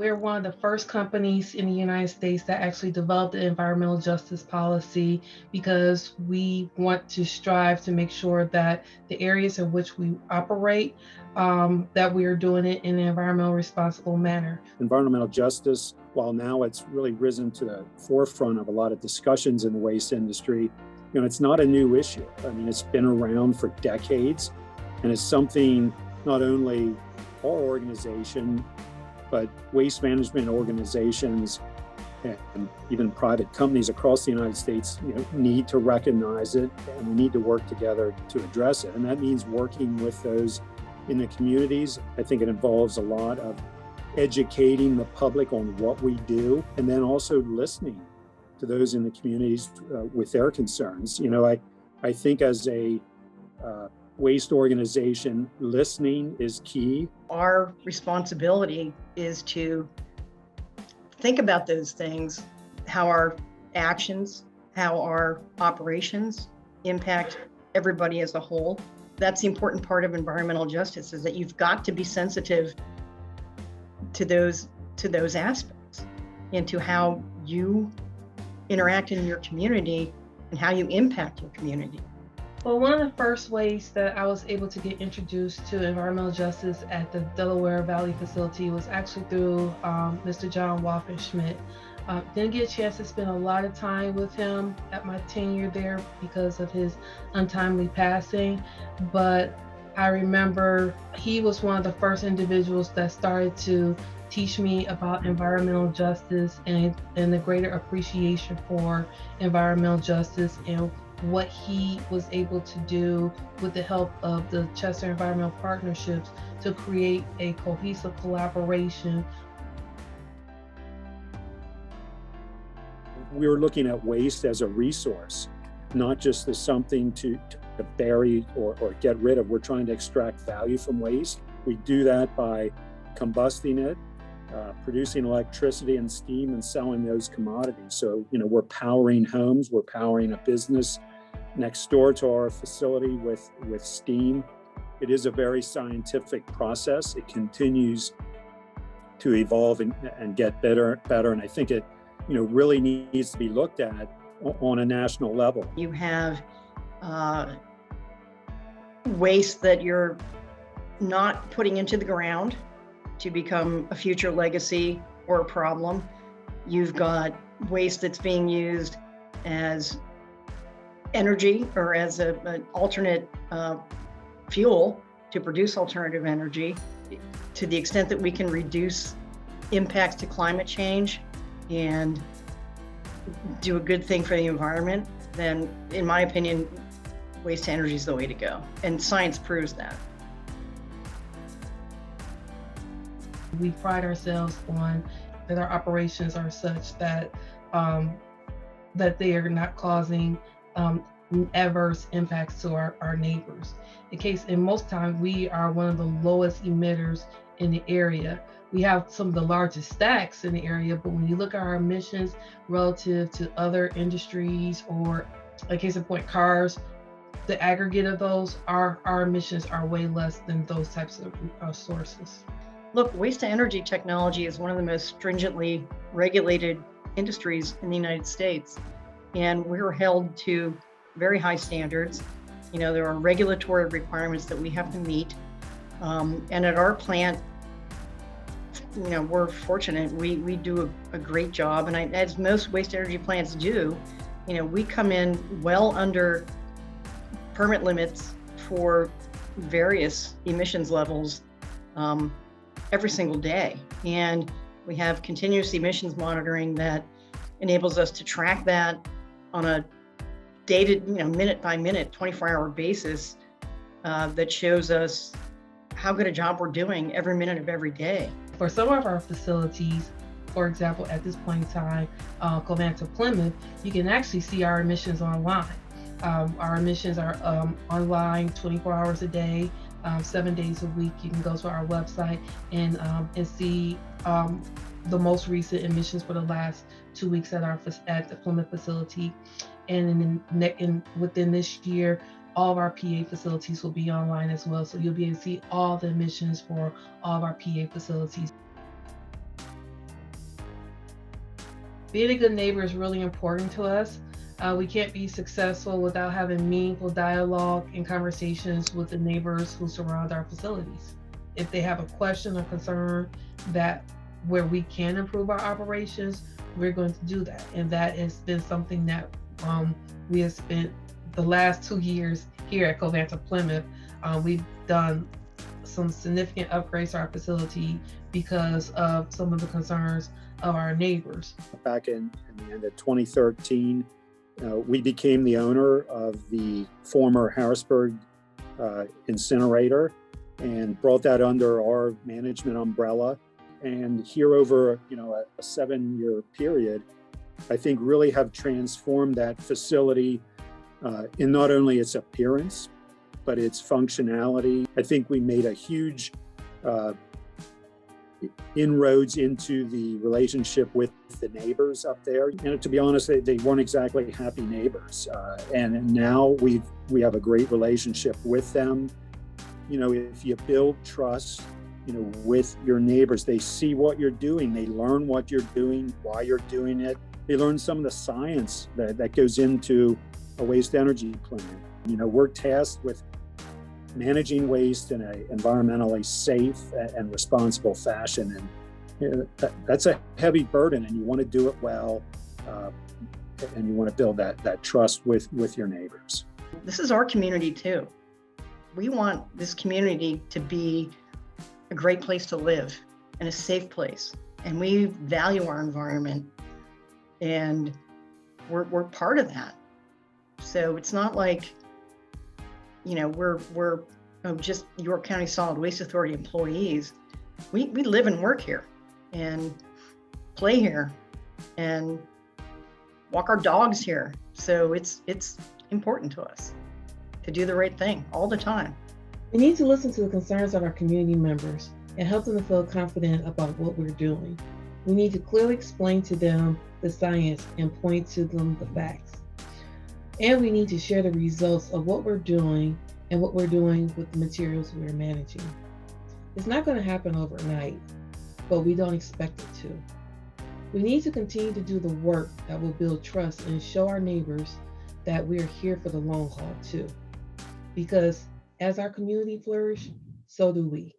We're one of the first companies in the United States that actually developed the environmental justice policy because we want to strive to make sure that the areas in which we operate, that we are doing it in an environmental responsible manner. Environmental justice, while now it's really risen to the forefront of a lot of discussions in the waste industry, it's not a new issue. I mean, it's been around for decades, and it's something not only our organization, but waste management organizations and even private companies across the United States need to recognize it, and we need to work together to address it. And that means working with those in the communities. I think it involves a lot of educating the public on what we do, and then also listening to those in the communities with their concerns. I think as a waste organization, listening is key. Our responsibility is to think about those things, how our actions, how our operations impact everybody as a whole. That's the important part of environmental justice, is that you've got to be sensitive to those aspects and to how you interact in your community and how you impact your community. Well, one of the first ways that I was able to get introduced to environmental justice at the Delaware Valley facility was actually through Mr. John Waffen-Schmidt. Didn't get a chance to spend a lot of time with him at my tenure there because of his untimely passing, but I remember he was one of the first individuals that started to teach me about environmental justice and the greater appreciation for environmental justice and what he was able to do with the help of the Chester Environmental Partnerships to create a cohesive collaboration. We were looking at waste as a resource, not just as something to bury or get rid of. We're trying to extract value from waste. We do that by combusting it, producing electricity and steam, and selling those commodities. So, we're powering homes, we're powering a business next door to our facility with steam. It is a very scientific process. It continues to evolve and get better. And I think it, really needs to be looked at on a national level. You have waste that you're not putting into the ground to become a future legacy or a problem. You've got waste that's being used as energy or as an alternate fuel to produce alternative energy. To the extent that we can reduce impacts to climate change and do a good thing for the environment, then in my opinion, waste to energy is the way to go. And science proves that. We pride ourselves on that our operations are such that that they are not causing adverse impacts to our neighbors. In most times, we are one of the lowest emitters in the area. We have some of the largest stacks in the area, but when you look at our emissions relative to other industries or, a case in point, cars, the aggregate of those, our emissions are way less than those types of sources. Look, waste to energy technology is one of the most stringently regulated industries in the United States, and we're held to very high standards. There are regulatory requirements that we have to meet, and at our plant, we're fortunate. We do a great job, and as most waste energy plants do, we come in well under permit limits for various emissions levels every single day. And we have continuous emissions monitoring that enables us to track that on a dated, minute by minute, 24-hour basis that shows us how good a job we're doing every minute of every day. For some of our facilities, for example, at this point in time, Covanta, Plymouth, you can actually see our emissions online. Our emissions are online 24 hours a day, 7 days a week. You can go to our website and see the most recent emissions for the last 2 weeks at the Plymouth facility. And within this year, all of our PA facilities will be online as well. So you'll be able to see all the emissions for all of our PA facilities. Being a good neighbor is really important to us. We can't be successful without having meaningful dialogue and conversations with the neighbors who surround our facilities. If they have a question or concern that where we can improve our operations, we're going to do that. And that has been something that we have spent the last 2 years here at Covanta Plymouth. We've done some significant upgrades to our facility because of some of the concerns of our neighbors. Back in the end of 2013, we became the owner of the former Harrisburg incinerator and brought that under our management umbrella. And here over, a 7-year period, I think really have transformed that facility in not only its appearance, but its functionality. I think we made a huge inroads into the relationship with the neighbors up there. To be honest, they weren't exactly happy neighbors. And now we have a great relationship with them. If you build trust, with your neighbors, they see what you're doing, they learn what you're doing, why you're doing it. They learn some of the science that goes into a waste energy plant. We're tasked with managing waste in an environmentally safe and responsible fashion. And that's a heavy burden, and you want to do it well, and you want to build that trust with your neighbors. This is our community too. We want this community to be a great place to live and a safe place. And we value our environment, and we're part of that. So it's not like, we're just York County Solid Waste Authority employees. We live and work here and play here and walk our dogs here. So it's important to us to do the right thing all the time. We need to listen to the concerns of our community members and help them to feel confident about what we're doing. We need to clearly explain to them the science and point to them the facts. And we need to share the results of what we're doing and what we're doing with the materials we're managing. It's not going to happen overnight, but we don't expect it to. We need to continue to do the work that will build trust and show our neighbors that we're here for the long haul too. Because as our community flourish, so do we.